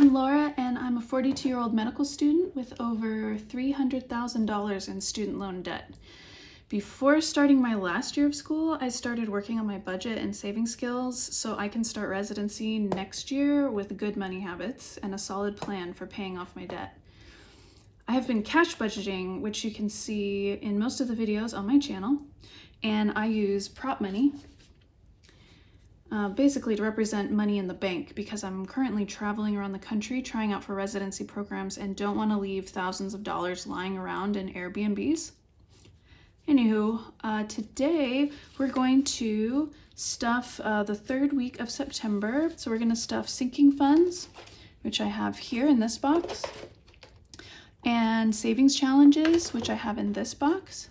I'm Laura, and I'm a 42-year-old medical student with over $300,000 in student loan debt. Before starting my last year of school, I started working on my budget and saving skills so I can start residency next year with good money habits and a solid plan for paying off my debt. I have been cash budgeting, which you can see in most of the videos on my channel, and I use prop money basically to represent money in the bank because I'm currently traveling around the country trying out for residency programs and don't want to leave thousands of dollars lying around in Airbnbs. Anywho, today we're going to stuff the third week of September. So we're going to stuff sinking funds, which I have here in this box, and savings challenges, which I have in this box,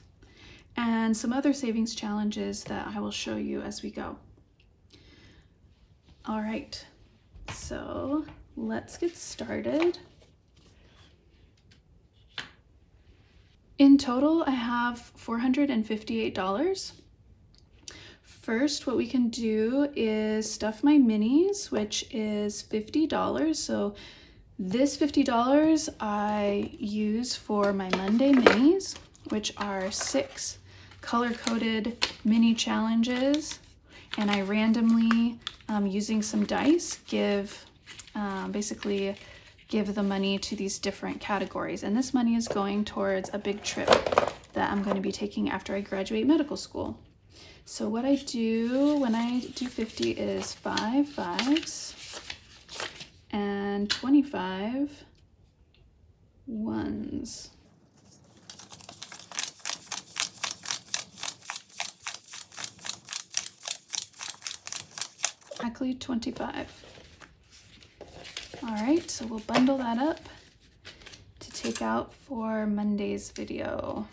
and some other savings challenges that I will show you as we go. All right, so let's get started. In total, I have $458. First, what we can do is stuff my minis, which is $50. So this $50 I use for my Monday minis, which are 6 color-coded mini challenges. And I randomly, using some dice, basically give the money to these different categories. And this money is going towards a big trip that I'm going to be taking after I graduate medical school. So what I do when I do 50 is 5 5s and 25 1s. Exactly 25. All right, so we'll bundle that up to take out for Monday's video.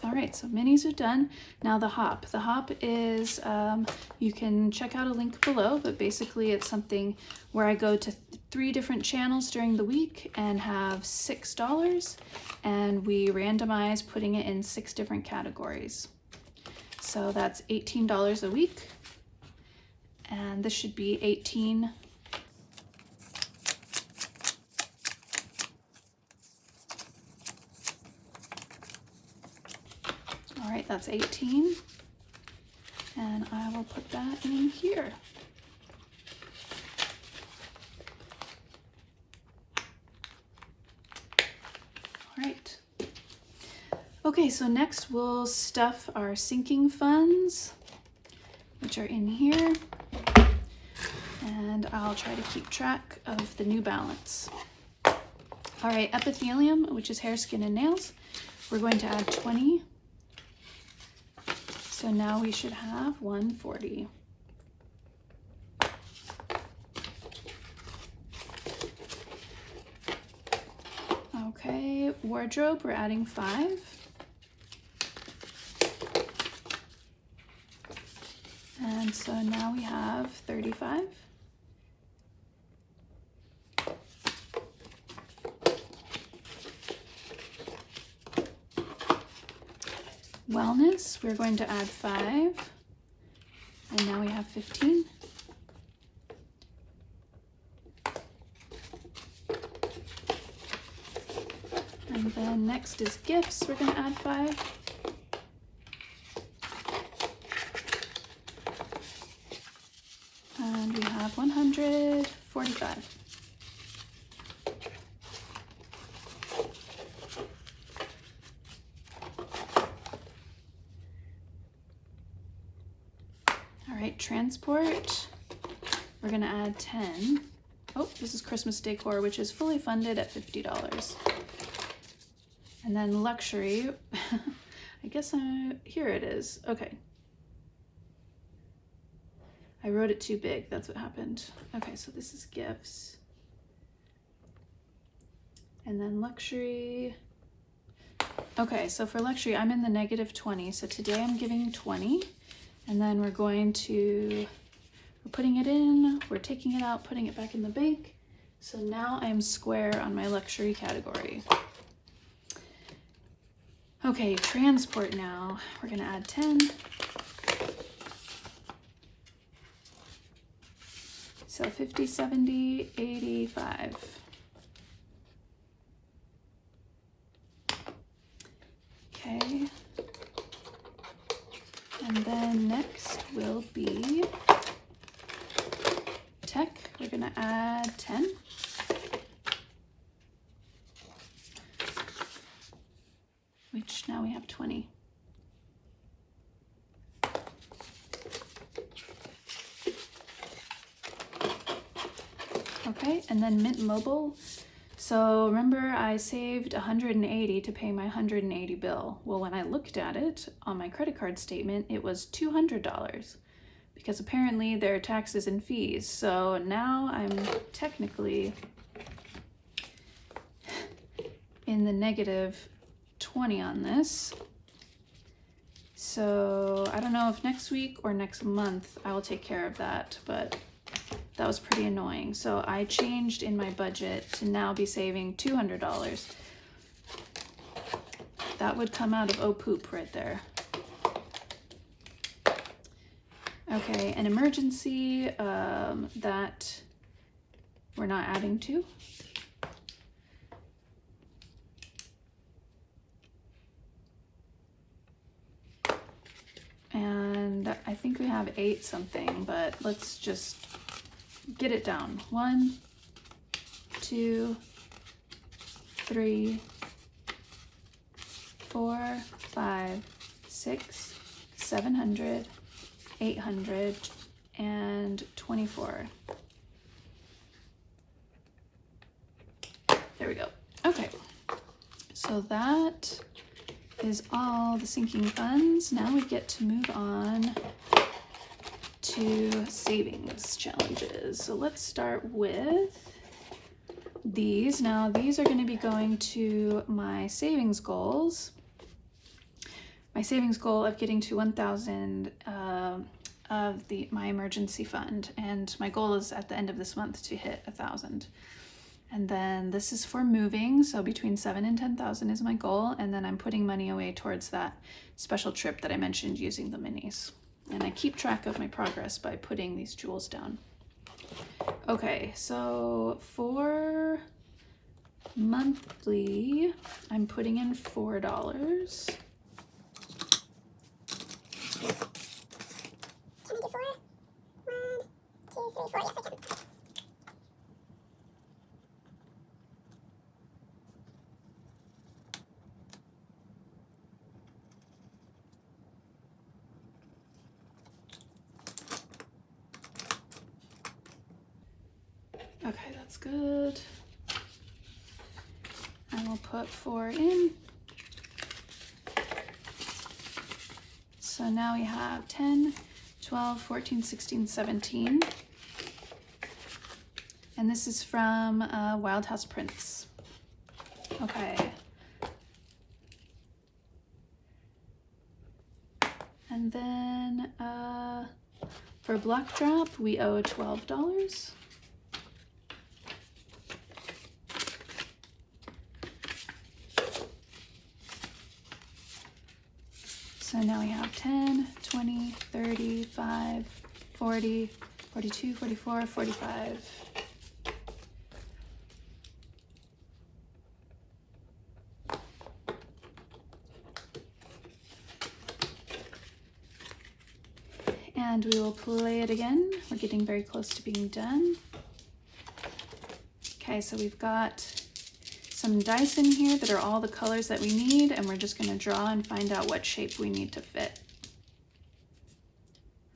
All right, so minis are done. Now the hop. The hop is, you can check out a link below, but basically it's something where I go to 3 different channels during the week and have $6, and we randomize putting it in 6 different categories. So that's $18 a week. And this should be 18. All right, that's 18. And I will put that in here. All right. Okay, so next we'll stuff our sinking funds, which are in here. And I'll try to keep track of the new balance. All right, epithelium, which is hair, skin, and nails, we're going to add 20. So now we should have 140. Okay, wardrobe, we're adding 5. And so now we have 35. Wellness, we're going to add 5, and now we have 15. And then next is gifts, we're going to add 5. And we have 145. All right, transport, we're gonna add 10. Oh, this is Christmas decor, which is fully funded at $50. And then luxury, I guess here it is. Okay. I wrote it too big, that's what happened. Okay, so this is gifts. And then luxury. Okay, so for luxury, I'm in the negative 20. So today I'm giving 20. And then we're putting it in, we're taking it out, putting it back in the bank. So now I'm square on my luxury category. Okay, transport now. We're gonna add 10. So 50, 70, 85. Okay. And then next will be tech. We're gonna add 10. Which now we have 20. Okay, and then Mint Mobile. So remember I saved 180 to pay my 180 bill. Well, when I looked at it on my credit card statement, it was $200 because apparently there are taxes and fees. So now I'm technically in the negative 20 on this. So I don't know if next week or next month I will take care of that, but that was pretty annoying. So I changed in my budget to now be saving $200. That would come out of oh poop right there. Okay, an emergency that we're not adding to. And I think we have 8 something, but let's just get it down. 1, 2, 3, 4, 5, 6, 700, 800, and 24. There we go. Okay, so that is all the sinking funds. Now we get to move on to savings challenges. So let's start with these. Now these are going to be going to my savings goals. My savings goal of getting to 1,000 of my emergency fund, and my goal is at the end of this month to hit 1,000. And then this is for moving, so between 7,000 and 10,000 is my goal, and then I'm putting money away towards that special trip that I mentioned using the minis. And I keep track of my progress by putting these jewels down. Okay, so for monthly, I'm putting in $4. Can I do 4? 1, 2, 3, 4. Yes, I can. Okay, that's good. And we'll put 4 in. So now we have 10, 12, 14, 16, 17. And this is from Wild House Prints. Okay. And then for Block Drop, we owe $12. So now we have 10, 20, 35, 40, 42, 44, 45. And we will play it again. We're getting very close to being done. Okay, so we've got some dice in here that are all the colors that we need, and we're just going to draw and find out what shape we need to fit.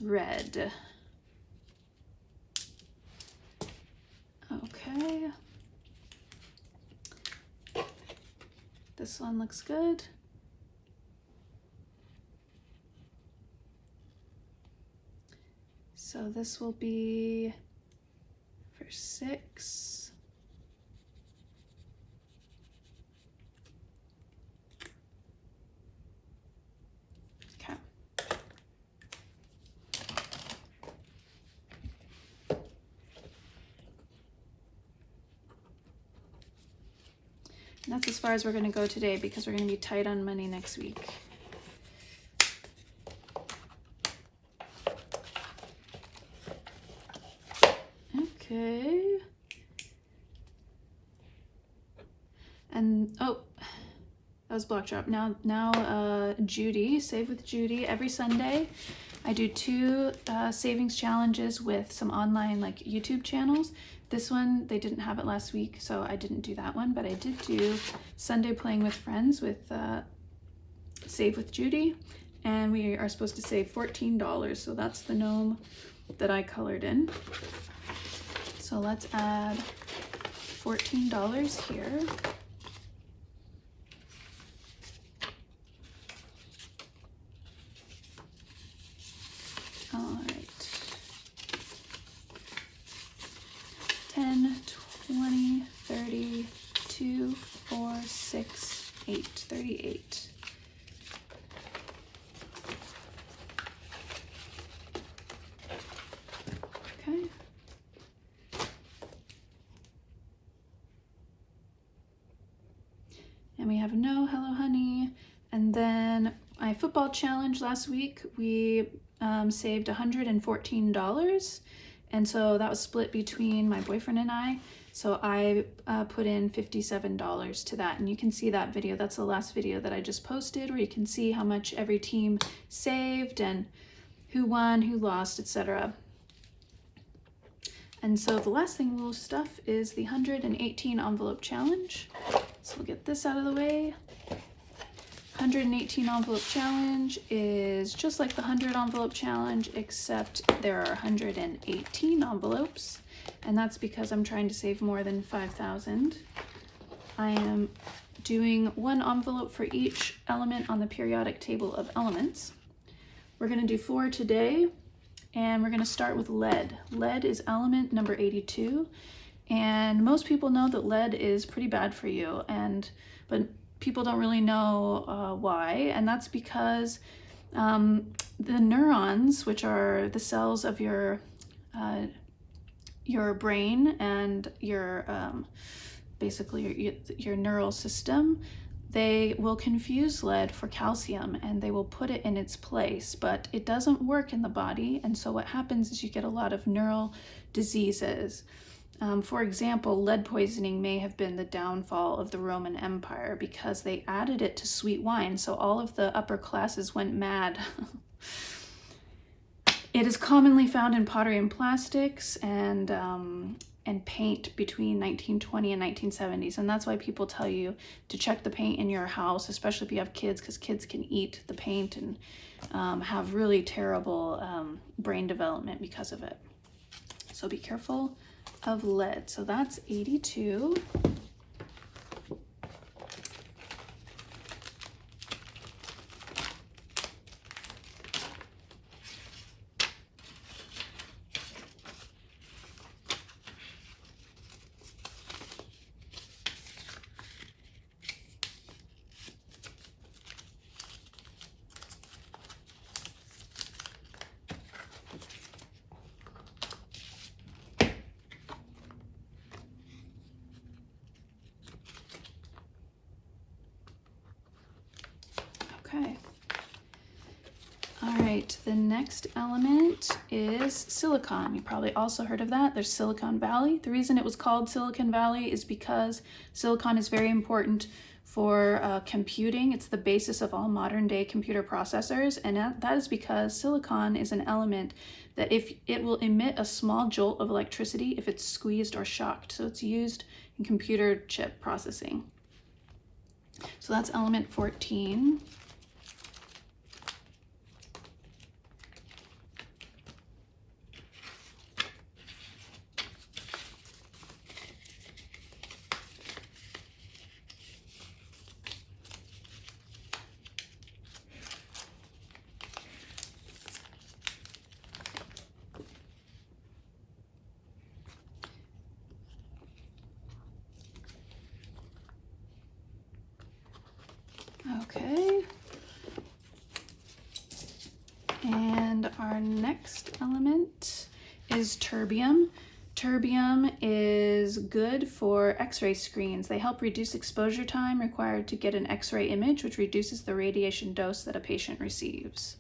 Red. Okay. This one looks good. So this will be for 6. Okay. And that's as far as we're going to go today because we're going to be tight on money next week. Okay. And oh, that was block drop. Now Judy, Save with Judy. Every Sunday I do 2 savings challenges with some online like YouTube channels. This one, they didn't have it last week, so I didn't do that one, but I did do Sunday Playing with Friends with Save with Judy, and we are supposed to save $14, so that's the gnome that I colored in. So let's add $14 here. All right, 10, 20, 30, 2, 4, 6, 8, 38. Okay. And we have no Hello Honey. And then my football challenge last week, we saved $114. And so that was split between my boyfriend and I. So I put in $57 to that. And you can see that video. That's the last video that I just posted, where you can see how much every team saved and who won, who lost, etc. And so the last thing we'll stuff is the 118 envelope challenge. So we'll get this out of the way. 118 envelope challenge is just like the 100 envelope challenge, except there are 118 envelopes, and that's because I'm trying to save more than 5,000. I am doing 1 envelope for each element on the periodic table of elements. We're going to do 4 today, and we're going to start with lead. Lead is element number 82, and most people know that lead is pretty bad for you, but people don't really know why, and that's because the neurons, which are the cells of your brain and your basically your neural system, they will confuse lead for calcium and they will put it in its place, but it doesn't work in the body, and so what happens is you get a lot of neural diseases. For example, lead poisoning may have been the downfall of the Roman Empire because they added it to sweet wine, so all of the upper classes went mad. It is commonly found in pottery and plastics and paint between 1920 and 1970s, and that's why people tell you to check the paint in your house, especially if you have kids, because kids can eat the paint and have really terrible brain development because of it. So be careful of lead. So that's 82. Okay. All right, the next element is silicon. You probably also heard of that. There's Silicon Valley. The reason it was called Silicon Valley is because silicon is very important for computing. It's the basis of all modern day computer processors, and that is because silicon is an element that if it will emit a small jolt of electricity if it's squeezed or shocked. So it's used in computer chip processing. So that's element 14. Okay, and our next element is terbium. Terbium is good for X-ray screens. They help reduce exposure time required to get an X-ray image, which reduces the radiation dose that a patient receives.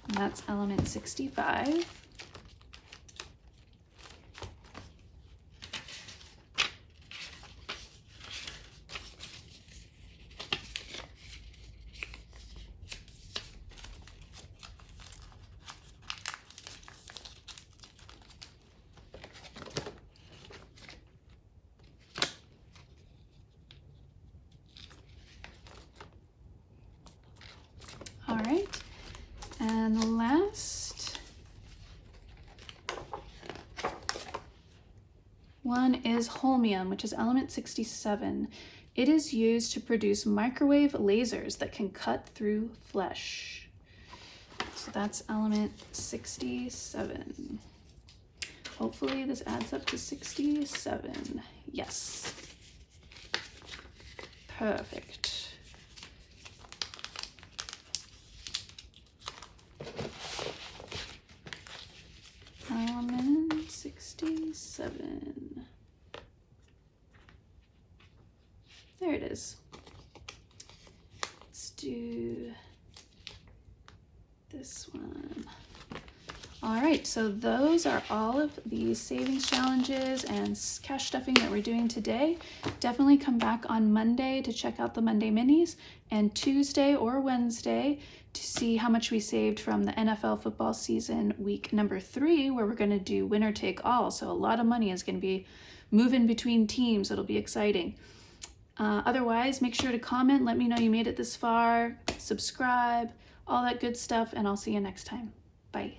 And that's element 65. one is holmium, which is element 67. It is used to produce microwave lasers that can cut through flesh. So that's element 67. Hopefully this adds up to 67. Yes. Perfect. Element 67. There it is. Let's do this one. All right, so those are all of the savings challenges and cash stuffing that we're doing today. Definitely come back on Monday to check out the Monday minis, and Tuesday or Wednesday to see how much we saved from the NFL football season week number 3, where we're going to do winner take all. So a lot of money is going to be moving between teams. It'll be exciting. Otherwise, make sure to comment, let me know you made it this far, subscribe, all that good stuff, and I'll see you next time. Bye.